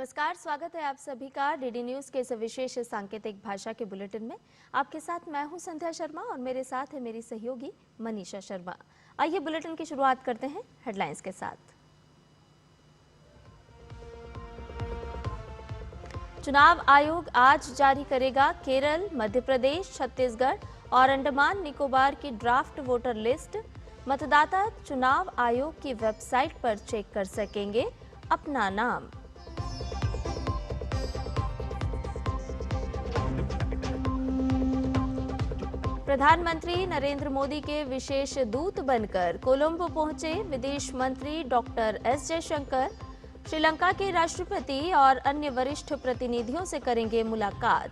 नमस्कार, स्वागत है आप सभी का डीडी न्यूज के इस विशेष सांकेतिक भाषा के बुलेटिन में। आपके साथ मैं हूं संध्या शर्मा और मेरे साथ है मेरी सहयोगी मनीषा शर्मा। आइए बुलेटिन की शुरुआत करते हैं हेडलाइंस के साथ। चुनाव आयोग आज जारी करेगा केरल, मध्य प्रदेश, छत्तीसगढ़ और अंडमान निकोबार की ड्राफ्ट वोटर लिस्ट। मतदाता चुनाव आयोग की वेबसाइट पर चेक कर सकेंगे अपना नाम। प्रधानमंत्री नरेंद्र मोदी के विशेष दूत बनकर कोलंबो पहुंचे विदेश मंत्री डॉक्टर एस जयशंकर। श्रीलंका के राष्ट्रपति और अन्य वरिष्ठ प्रतिनिधियों से करेंगे मुलाकात।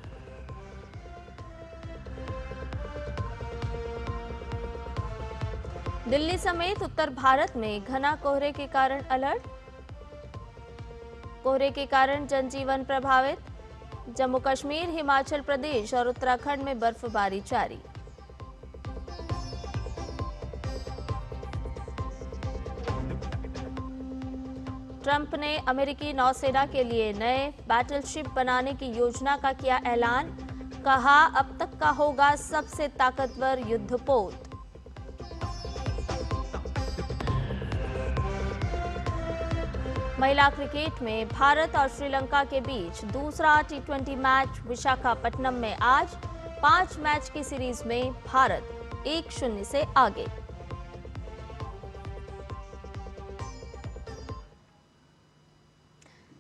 दिल्ली समेत उत्तर भारत में घना कोहरे के कारण अलर्ट। कोहरे के कारण जनजीवन प्रभावित। जम्मू कश्मीर, हिमाचल प्रदेश और उत्तराखंड में बर्फबारी जारी। ट्रंप ने अमेरिकी नौसेना के लिए नए बैटलशिप बनाने की योजना का किया ऐलान। कहा, अब तक का होगा सबसे ताकतवर युद्धपोत। महिला क्रिकेट में भारत और श्रीलंका के बीच दूसरा टी20 मैच विशाखापट्टनम में आज। 5 मैच की सीरीज में भारत 1-0 से आगे।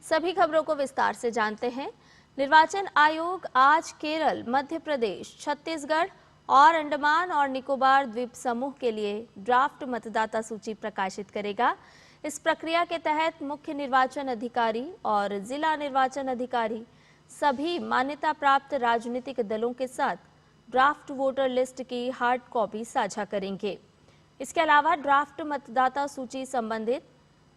सभी खबरों को विस्तार से जानते हैं। निर्वाचन आयोग आज केरल, मध्य प्रदेश, छत्तीसगढ़ और अंडमान और निकोबार द्वीप समूह के लिए ड्राफ्ट मतदाता सूची प्रकाशित करेगा। इस प्रक्रिया के तहत मुख्य निर्वाचन अधिकारी और जिला निर्वाचन अधिकारी सभी मान्यता प्राप्त राजनीतिक दलों के साथ ड्राफ्ट वोटर लिस्ट की हार्ड कॉपी साझा करेंगे। इसके अलावा ड्राफ्ट मतदाता सूची संबंधित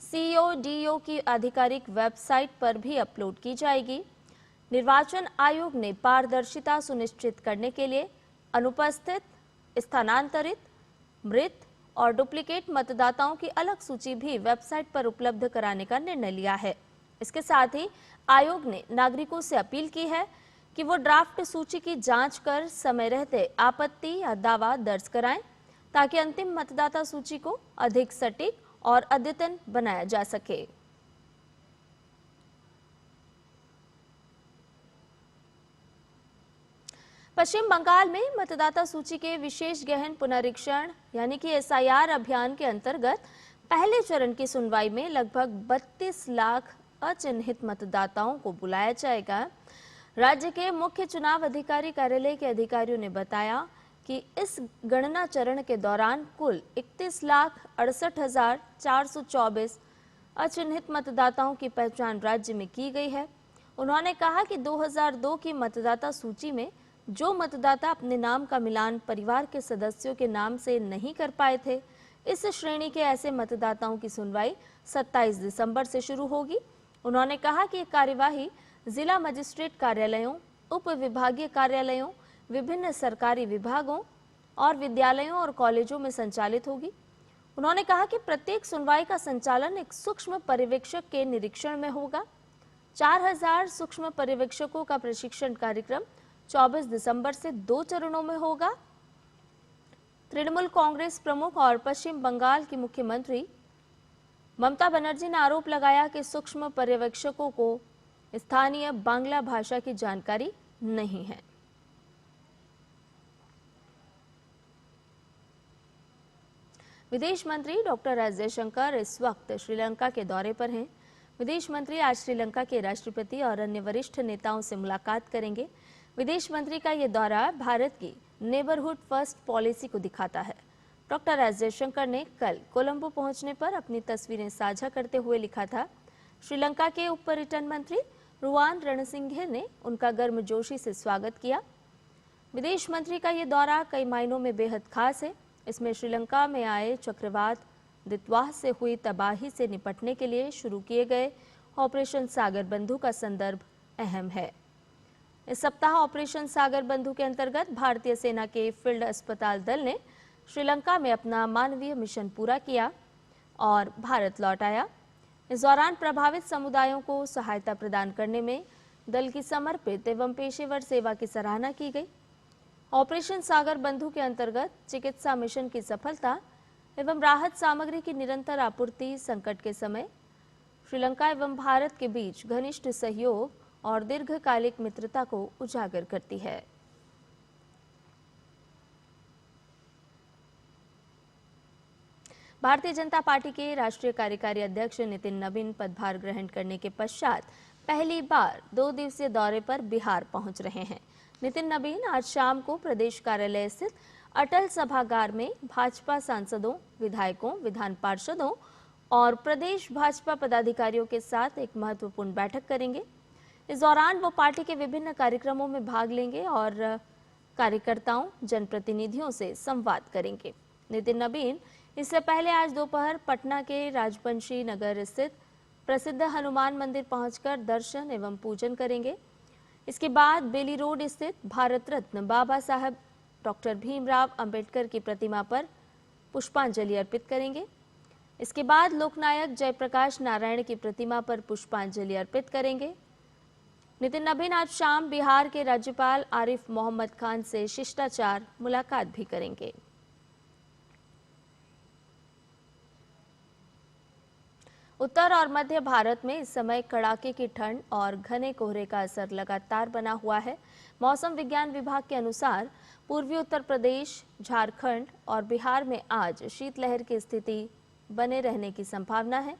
CODO की आधिकारिक वेबसाइट पर भी अपलोड की जाएगी। निर्वाचन आयोग ने पारदर्शिता सुनिश्चित करने के लिए अनुपस्थित, स्थानांतरित, मृत और डुप्लीकेट मतदाताओं की अलग सूची भी वेबसाइट पर उपलब्ध कराने का निर्णय लिया है। इसके साथ ही आयोग ने नागरिकों से अपील की है कि वो ड्राफ्ट सूची की जांच कर समय रहते आपत्ति या दावा दर्ज कराएं, ताकि अंतिम मतदाता सूची को अधिक सटीक और अद्यतन बनाया जा सके। पश्चिम बंगाल में मतदाता सूची के विशेष गहन पुनरीक्षण यानी कि SIR अभियान के अंतर्गत पहले चरण की सुनवाई में लगभग 32 लाख अचिन्हित मतदाताओं को बुलाया जाएगा। राज्य के मुख्य चुनाव अधिकारी कार्यालय के अधिकारियों ने बताया कि इस गणना चरण के दौरान कुल 31,68,424 अचिन्हित मतदाताओं की पहचान राज्य में की गई है। उन्होंने कहा कि 2002 की मतदाता सूची में जो मतदाता अपने नाम का मिलान परिवार के सदस्यों के नाम से नहीं कर पाए थे, इस श्रेणी के ऐसे मतदाताओं की सुनवाई 27 दिसंबर से शुरू होगी। उन्होंने कहा कि ये कार्यवाही जिला मजिस्ट्रेट कार्यालयों, उप विभागीय कार्यालयों, विभिन्न सरकारी विभागों और विद्यालयों और कॉलेजों में संचालित होगी। उन्होंने कहा कि प्रत्येक सुनवाई का संचालन एक सूक्ष्म पर्यवेक्षक के निरीक्षण में होगा। 4000 सूक्ष्म पर्यवेक्षकों का प्रशिक्षण कार्यक्रम 24 दिसंबर से 2 चरणों में होगा। तृणमूल कांग्रेस प्रमुख और पश्चिम बंगाल की मुख्यमंत्री ममता बनर्जी ने आरोप लगाया कि सूक्ष्म पर्यवेक्षकों को स्थानीय बांग्ला भाषा की जानकारी नहीं है। विदेश मंत्री डॉक्टर एस जयशंकर इस वक्त श्रीलंका के दौरे पर हैं। विदेश मंत्री आज श्रीलंका के राष्ट्रपति और अन्य वरिष्ठ नेताओं से मुलाकात करेंगे। विदेश मंत्री का ये दौरा भारत की नेबरहुड फर्स्ट पॉलिसी को दिखाता है। डॉक्टर एस जयशंकर ने कल कोलंबो पहुंचने पर अपनी तस्वीरें साझा करते हुए लिखा था। श्रीलंका के उप पर्यटन मंत्री रुवान रणसिंघे ने उनका गर्मजोशी से स्वागत किया। विदेश मंत्री का ये दौरा कई मायनों में बेहद खास है। इसमें श्रीलंका में आए चक्रवात दितवाह से हुई तबाही से निपटने के लिए शुरू किए गए ऑपरेशन सागर बंधु का संदर्भ अहम है। इस सप्ताह ऑपरेशन सागर बंधु के अंतर्गत भारतीय सेना के फील्ड अस्पताल दल ने श्रीलंका में अपना मानवीय मिशन पूरा किया और भारत लौट आया। इस दौरान प्रभावित समुदायों को सहायता प्रदान करने में दल की समर्पित एवं पेशेवर सेवा की सराहना की गई। ऑपरेशन सागर बंधु के अंतर्गत चिकित्सा मिशन की सफलता एवं राहत सामग्री की निरंतर आपूर्ति संकट के समय श्रीलंका एवं भारत के बीच घनिष्ठ सहयोग और दीर्घकालिक मित्रता को उजागर करती है। भारतीय जनता पार्टी के राष्ट्रीय कार्यकारी अध्यक्ष नितिन नवीन पदभार ग्रहण करने के पश्चात पहली बार 2 दिवसीय दौरे पर बिहार पहुंच रहे हैं। नितिन नवीन आज शाम को प्रदेश कार्यालय स्थित अटल सभागार में भाजपा सांसदों, विधायकों, विधान पार्षदों और प्रदेश भाजपा पदाधिकारियों के साथ एक महत्वपूर्ण बैठक करेंगे। इस दौरान वो पार्टी के विभिन्न कार्यक्रमों में भाग लेंगे और कार्यकर्ताओं, जनप्रतिनिधियों से संवाद करेंगे। नितिन नवीन इससे पहले आज दोपहर पटना के राजवंशी नगर स्थित प्रसिद्ध हनुमान मंदिर पहुंचकर दर्शन एवं पूजन करेंगे। इसके बाद बेली रोड स्थित भारत रत्न बाबा साहब डॉक्टर भीमराव अंबेडकर की प्रतिमा पर पुष्पांजलि अर्पित करेंगे। इसके बाद लोकनायक जयप्रकाश नारायण की प्रतिमा पर पुष्पांजलि अर्पित करेंगे। नितिन नवीन आज शाम बिहार के राज्यपाल आरिफ मोहम्मद खान से शिष्टाचार मुलाकात भी करेंगे। उत्तर और मध्य भारत में इस समय कड़ाके की ठंड और घने कोहरे का असर लगातार बना हुआ है। मौसम विज्ञान विभाग के अनुसार पूर्वी उत्तर प्रदेश, झारखंड और बिहार में आज शीतलहर की स्थिति बने रहने की संभावना है,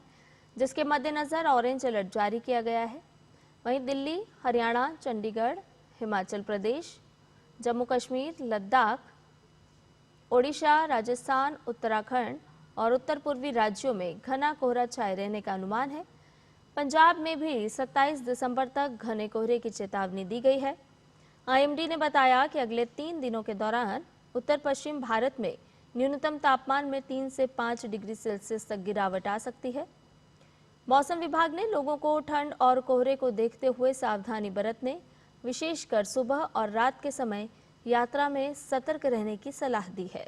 जिसके मद्देनजर ऑरेंज अलर्ट जारी किया गया है। वहीं दिल्ली, हरियाणा, चंडीगढ़, हिमाचल प्रदेश, जम्मू कश्मीर, लद्दाख, ओडिशा, राजस्थान, उत्तराखंड और उत्तर पूर्वी राज्यों में घना कोहरा छाए रहने का अनुमान है। पंजाब में भी 27 दिसंबर तक घने कोहरे की चेतावनी दी गई है। आईएमडी ने बताया कि अगले 3 दिनों के दौरान उत्तर पश्चिम भारत में न्यूनतम तापमान में 3 से 5 डिग्री सेल्सियस तक गिरावट आ सकती है। मौसम विभाग ने लोगों को ठंड और कोहरे को देखते हुए सावधानी बरतने, विशेषकर सुबह और रात के समय यात्रा में सतर्क रहने की सलाह दी है।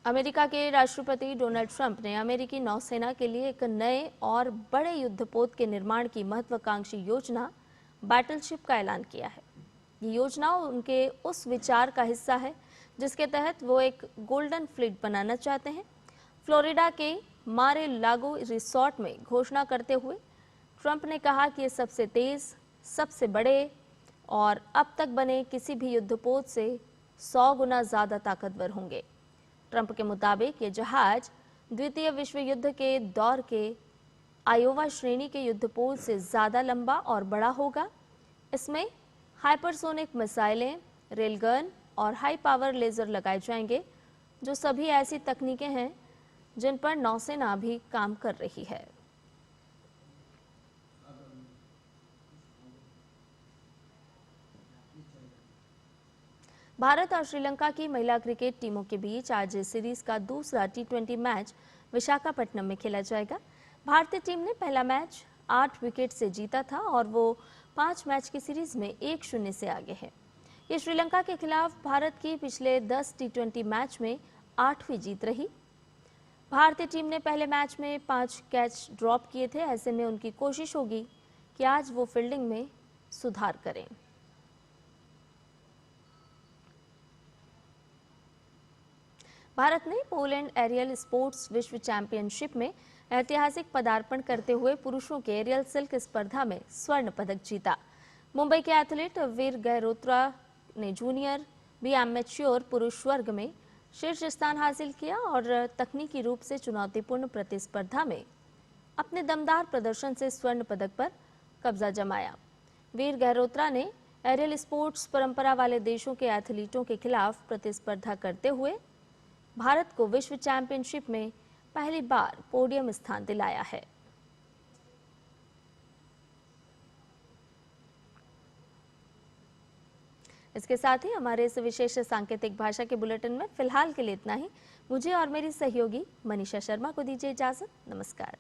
अमेरिका के राष्ट्रपति डोनाल्ड ट्रंप ने अमेरिकी नौसेना के लिए एक नए और बड़े युद्धपोत के निर्माण की महत्वाकांक्षी योजना बैटलशिप का ऐलान किया है। ये योजना उनके उस विचार का हिस्सा है जिसके तहत वो एक गोल्डन फ्लीट बनाना चाहते हैं। फ्लोरिडा के मारे लागो रिसोर्ट में घोषणा करते हुए ट्रंप ने कहा कि ये सबसे तेज, सबसे बड़े और अब तक बने किसी भी युद्धपोत से 100 गुना ज्यादा ताकतवर होंगे। ट्रंप के मुताबिक ये जहाज द्वितीय विश्व युद्ध के दौर के आयोवा श्रेणी के युद्धपोत से ज्यादा लंबा और बड़ा होगा। इसमें हाइपरसोनिक मिसाइलें, रेलगन और हाई पावर लेजर लगाए जाएंगे, जो सभी ऐसी तकनीकें हैं जिन पर नौसेना भी काम कर रही है। भारत और श्रीलंका की महिला क्रिकेट टीमों के बीच आज सीरीज का दूसरा T20 मैच विशाखापट्टनम में खेला जाएगा। भारतीय टीम ने पहला मैच 8 विकेट से जीता था और वो 5 मैच की सीरीज में 1-0 से आगे है। ये श्रीलंका के खिलाफ भारत की पिछले 10 T20 मैच में 8वीं जीत रही। भारतीय टीम ने पहले मैच में 5 कैच ड्रॉप किए थे। ऐसे में उनकी कोशिश होगी कि आज वो फील्डिंग में सुधार करें। भारत ने पोलैंड एरियल स्पोर्ट्स विश्व चैंपियनशिप में ऐतिहासिक पदार्पण करते हुए पुरुषों के एरियल सिल्क स्पर्धा में स्वर्ण पदक जीता। मुंबई के एथलीट वीर गहरोत्रा ने जूनियर भी एमेच्योर पुरुष वर्ग में शीर्ष स्थान हासिल किया और तकनीकी रूप से चुनौतीपूर्ण प्रतिस्पर्धा में अपने दमदार प्रदर्शन से स्वर्ण पदक पर कब्जा जमाया। वीर गहरोत्रा ने एरियल स्पोर्ट्स परंपरा वाले देशों के एथलीटों के खिलाफ प्रतिस्पर्धा करते हुए भारत को विश्व चैंपियनशिप में पहली बार पोडियम स्थान दिलाया है। इसके साथ ही हमारे इस विशेष सांकेतिक भाषा के बुलेटिन में फिलहाल के लिए इतना ही। मुझे और मेरी सहयोगी मनीषा शर्मा को दीजिए इजाजत। नमस्कार।